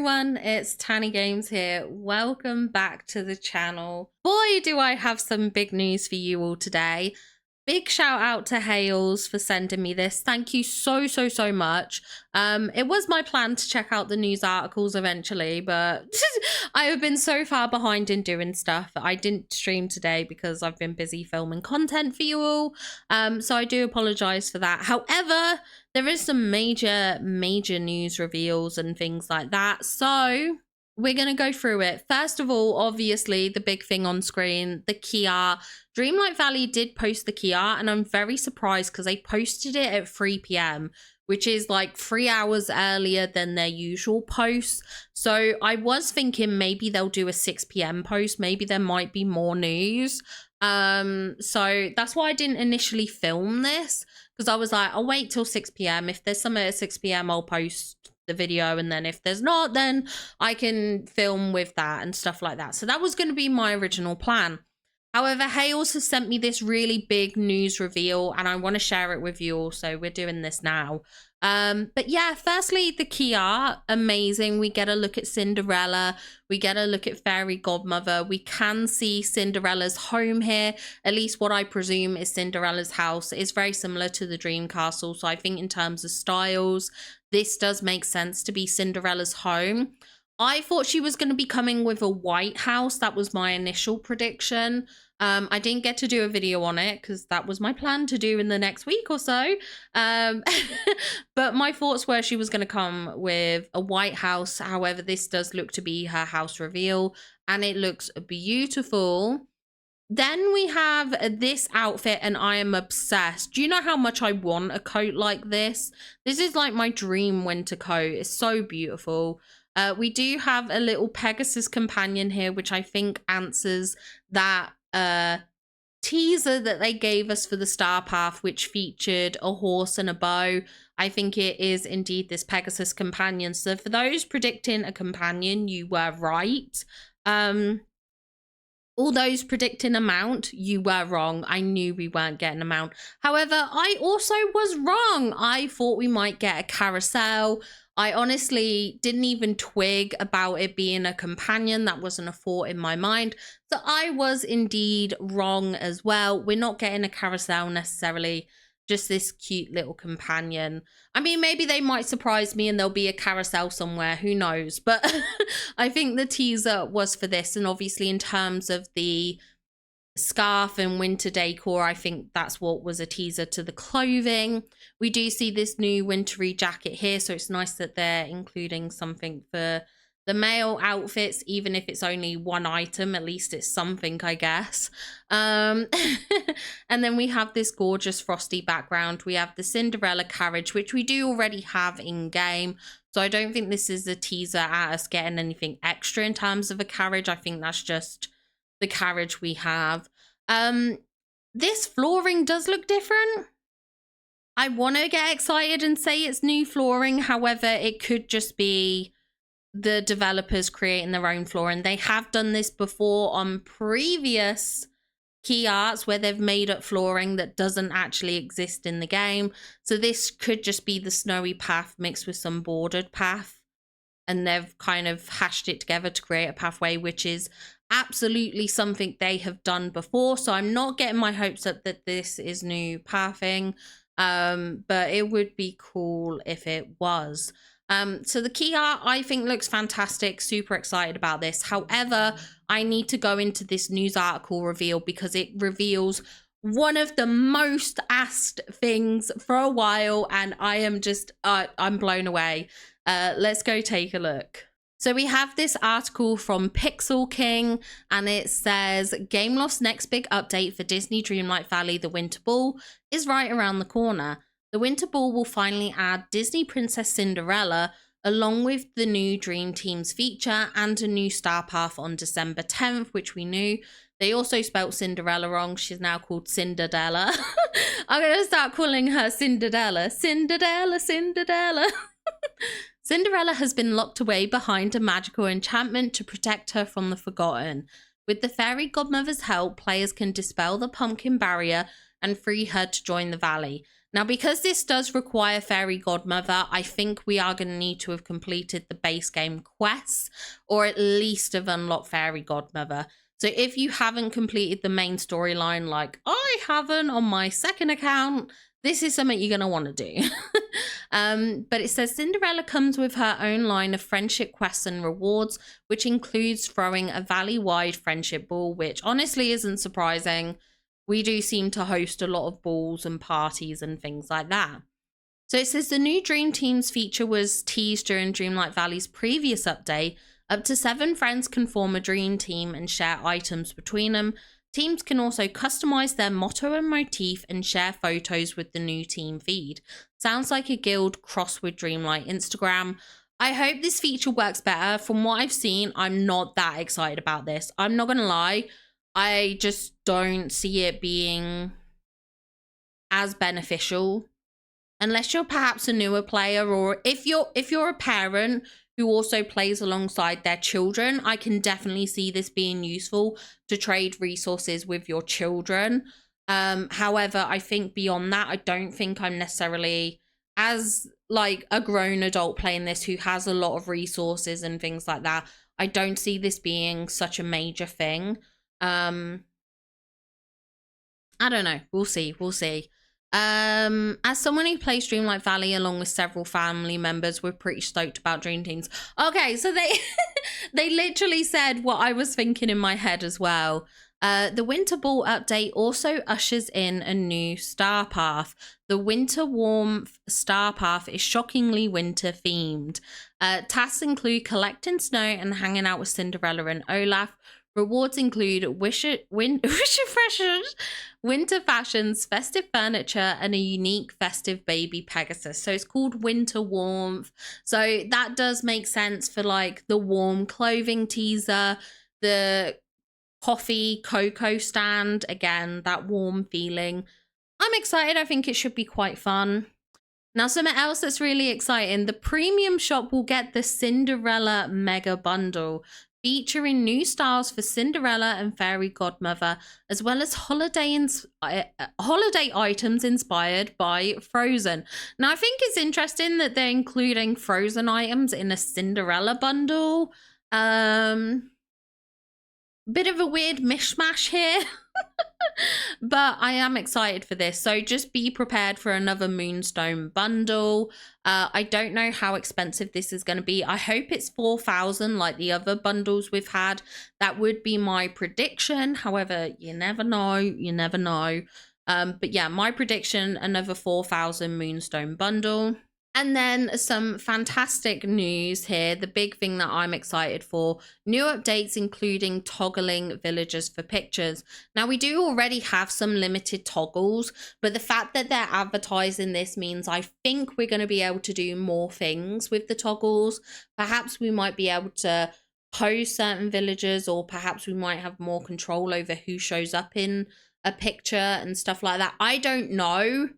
everyone, it's Tanny Games here. Welcome back to the channel. Boy, do I have some big news for you all today. Big shout out to Hales for sending me this. Thank you so much. It was my plan to check out the news articles eventually, but I have been so far behind in doing stuff. I didn't stream today because I've been busy filming content for you all. So I do apologize for that. However, there is some major news reveals and things like that. So we're going to go through it. First of all, obviously, the big thing on screen, the Kia. Dreamlight Valley did post the Kia, and I'm very surprised because they posted it at 3 p.m, which is like 3 hours earlier than their usual posts. So I was thinking maybe they'll do a 6 p.m. post. Maybe there might be more news. So that's why I didn't initially film this, because I was like, I'll wait till 6 p.m. If there's something at 6 p.m, I'll post the video, and then if there's not, then I can film with that and stuff like that. So that was going to be my original plan. However, Hales has sent me this really big news reveal, and I want to share it with you all, so we're doing this now. But yeah, firstly, the Kia, amazing. We get a look at Cinderella. We get a look at Fairy Godmother. We can see Cinderella's home here. At least what I presume is Cinderella's house. It's very similar to the Dream Castle, so I think in terms of styles, this does make sense to be Cinderella's home. I thought she was going to be coming with a white house. That was my initial prediction. I didn't get to do a video on it because that was my plan to do in the next week or so. But my thoughts were she was going to come with a white house. However, this does look to be her house reveal, and it looks beautiful. Then we have this outfit, and I am obsessed. Do you know how much I want a coat like this? This is like my dream winter coat. It's so beautiful. We do have a little Pegasus companion here, which I think answers that teaser that they gave us for the Star Path, which featured a horse and a bow. I think it is indeed this Pegasus companion. So for those predicting a companion, you were right. All those predicting a mount, you were wrong. I knew we weren't getting a mount. However, I also was wrong. I thought we might get a carousel. I honestly didn't even twig about it being a companion. That wasn't a thought in my mind. So I was indeed wrong as well. We're not getting a carousel necessarily, just this cute little companion. I mean, maybe they might surprise me and there'll be a carousel somewhere. Who knows? But I think the teaser was for this. And obviously in terms of the scarf and winter decor, I think that's what was a teaser to the clothing. We do see this new wintry jacket here, so it's nice that they're including something for the male outfits, even if it's only one item. At least it's something, I guess. And then we have this gorgeous frosty background. We have the Cinderella carriage, which we do already have in game, so I don't think this is a teaser at us getting anything extra in terms of a carriage. I think that's just the carriage we have. This flooring does look different. I want to get excited and say it's new flooring. However, it could just be the developers creating their own flooring. They have done this before on previous key arts where they've made up flooring that doesn't actually exist in the game. So this could just be the snowy path mixed with some bordered path, and they've kind of hashed it together to create a pathway, which is absolutely something they have done before. So I'm not getting my hopes up that this is new pathing, but it would be cool if it was. So the key art I think looks fantastic. Super excited about this. However, I need to go into this news article reveal because it reveals one of the most asked things for a while, and I am just I'm blown away. Let's go take a look. So we have this article from Pixel King, and it says, Gameloft's next big update for Disney Dreamlight Valley, the Winter Ball, is right around the corner. The Winter Ball will finally add Disney Princess Cinderella, along with the new Dream Teams feature and a new Star Path on December 10th, which we knew. They also spelt Cinderella wrong. She's now called Cinderella. I'm going to start calling her Cinderella. Cinderella, Cinderella. Cinderella has been locked away behind a magical enchantment to protect her from the forgotten. With the fairy godmother's help, players can dispel the pumpkin barrier and free her to join the valley. Now, because this does require Fairy Godmother, I think we are going to need to have completed the base game quests, or at least have unlocked Fairy Godmother. So if you haven't completed the main storyline, like I haven't on my second account, this is something you're going to want to do. But it says Cinderella comes with her own line of friendship quests and rewards, which includes throwing a valley-wide friendship ball, which honestly isn't surprising. We do seem to host a lot of balls and parties and things like that. So it says the new Dream Teams feature was teased during Dreamlight Valley's previous update. Up to 7 friends can form a dream team and share items between them. Teams can also customize their motto and motif and share photos with the new team feed. Sounds like a guild cross with Dreamlight Instagram. I hope this feature works better. From what I've seen, I'm not that excited about this. I'm not gonna lie. I just don't see it being as beneficial. Unless you're perhaps a newer player, or if you're a parent who also plays alongside their children, I can definitely see this being useful to trade resources with your children. However, I think beyond that, I don't think I'm necessarily, as like a grown adult playing this who has a lot of resources and things like that, I don't see this being such a major thing. I don't know. We'll see. As someone who plays Dreamlight Valley along with several family members, we're pretty stoked about Dream Teams. Okay, so they they literally said what I was thinking in my head as well. The Winter Ball update also ushers in a new star path. The Winter Warmth star path is shockingly winter themed. Tasks include collecting snow and hanging out with Cinderella and Olaf. Rewards include winter fashions, festive furniture, and a unique festive baby Pegasus. So it's called Winter Warmth. So that does make sense for like the warm clothing teaser, the coffee cocoa stand. Again, that warm feeling. I'm excited. I think it should be quite fun. Now, something else that's really exciting. The premium shop will get the Cinderella Mega Bundle, featuring new styles for Cinderella and Fairy Godmother, as well as holiday items inspired by Frozen. Now, I think it's interesting that they're including Frozen items in a Cinderella bundle. Bit of a weird mishmash here. But I am excited for this. So just be prepared for another Moonstone bundle. I don't know how expensive this is going to be. I hope it's 4,000 like the other bundles we've had. That would be my prediction. However, you never know. But yeah, my prediction, another 4,000 Moonstone bundle. And then some fantastic news here. The big thing that I'm excited for, new updates including toggling villagers for pictures. Now, we do already have some limited toggles, but the fact that they're advertising this means I think we're going to be able to do more things with the toggles. Perhaps we might be able to pose certain villagers, or perhaps we might have more control over who shows up in a picture and stuff like that. I don't know.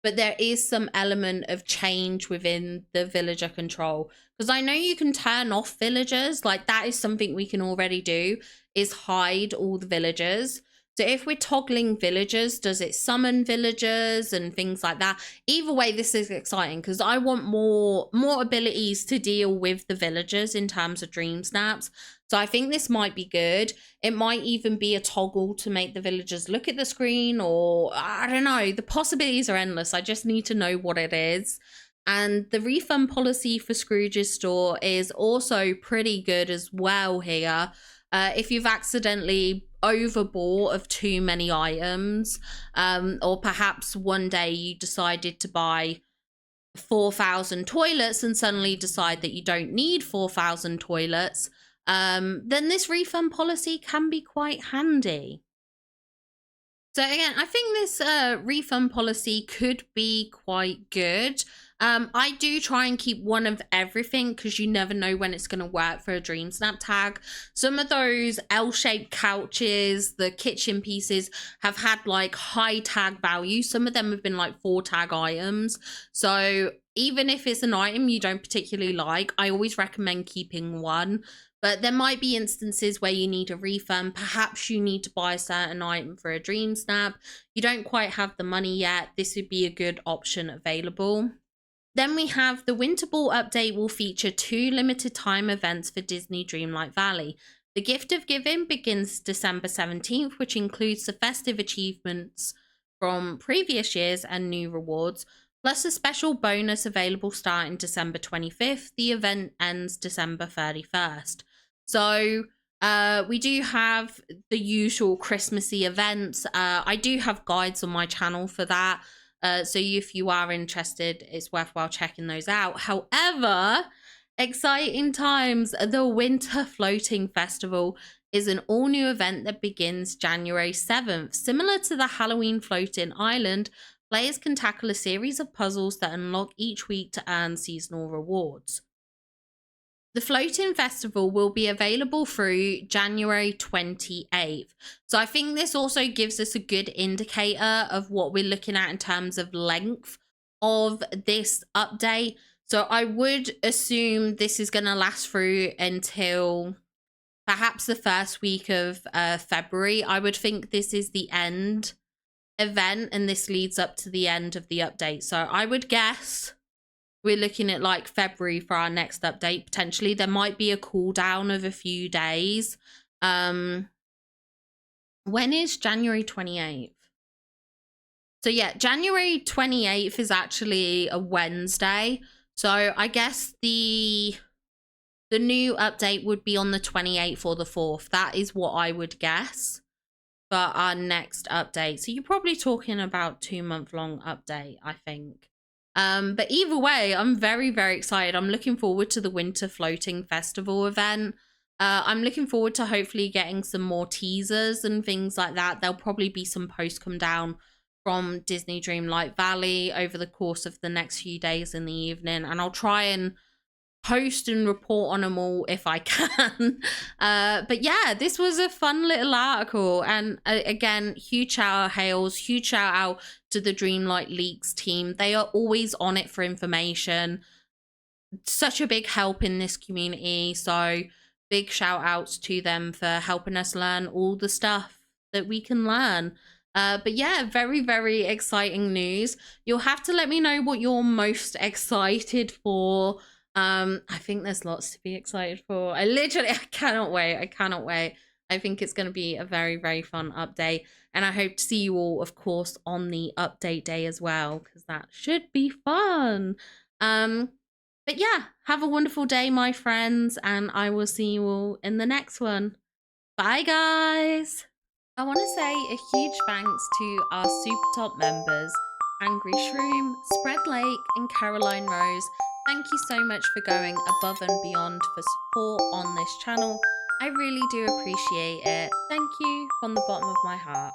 But there is some element of change within the villager control. Because I know you can turn off villagers. Like, that is something we can already do, is hide all the villagers. So if we're toggling villagers, does it summon villagers and things like that? Either way, this is exciting because I want more abilities to deal with the villagers in terms of dream snaps. So I think this might be good. It might even be a toggle to make the villagers look at the screen, or I don't know. The possibilities are endless. I just need to know what it is. And the refund policy for Scrooge's store is also pretty good as well here. If you've accidentally overbought of too many items, or perhaps one day you decided to buy 4,000 toilets and suddenly decide that you don't need 4,000 toilets, then this refund policy can be quite handy. So again, I think this refund policy could be quite good. I do try and keep one of everything because you never know when it's going to work for a dream snap tag. Some of those L-shaped couches, the kitchen pieces have had like high tag value. Some of them have been like 4 tag items. So even if it's an item you don't particularly like, I always recommend keeping one. But there might be instances where you need a refund. Perhaps you need to buy a certain item for a dream snap. You don't quite have the money yet. This would be a good option available. Then we have the Winter Ball update will feature 2 limited time events for Disney Dreamlight Valley. The Gift of Giving begins December 17th, which includes the festive achievements from previous years and new rewards, plus a special bonus available starting December 25th. The event ends December 31st. So we do have the usual Christmassy events. I do have guides on my channel for that. So if you are interested, it's worthwhile checking those out. However, exciting times. The Winter Floating Festival is an all-new event that begins January 7th. Similar to the Halloween Floating Island, players can tackle a series of puzzles that unlock each week to earn seasonal rewards. The Floating Festival will be available through January 28th. So I think this also gives us a good indicator of what we're looking at in terms of length of this update. So I would assume this is going to last through until perhaps the first week of February. I would think this is the end event and this leads up to the end of the update. So I would guess we're looking at like February for our next update. Potentially there might be a cooldown of a few days. When is January 28th? So yeah, January 28th is actually a Wednesday. So I guess the new update would be on the 28th or the 4th. That is what I would guess for our next update. So you're probably talking about 2-month-long update, I think. But either way, I'm very, very excited. I'm looking forward to the Winter Floating Festival event. I'm looking forward to hopefully getting some more teasers and things like that. There'll probably be some posts come down from Disney Dreamlight Valley over the course of the next few days in the evening. And I'll try and post and report on them all if I can. But yeah, this was a fun little article. And again, huge shout out to the Dreamlight Leaks team. They are always on it for information. Such a big help in this community. So big shout outs to them for helping us learn all the stuff that we can learn. But yeah, very, very exciting news. You'll have to let me know what you're most excited for. I think there's lots to be excited for. I cannot wait. I think it's going to be a very, very fun update. And I hope to see you all, of course, on the update day as well, because that should be fun. But yeah, have a wonderful day, my friends, and I will see you all in the next one. Bye, guys. I want to say a huge thanks to our super top members, Angry Shroom, Spread Lake, and Caroline Rose. Thank you so much for going above and beyond for support on this channel. I really do appreciate it. Thank you from the bottom of my heart.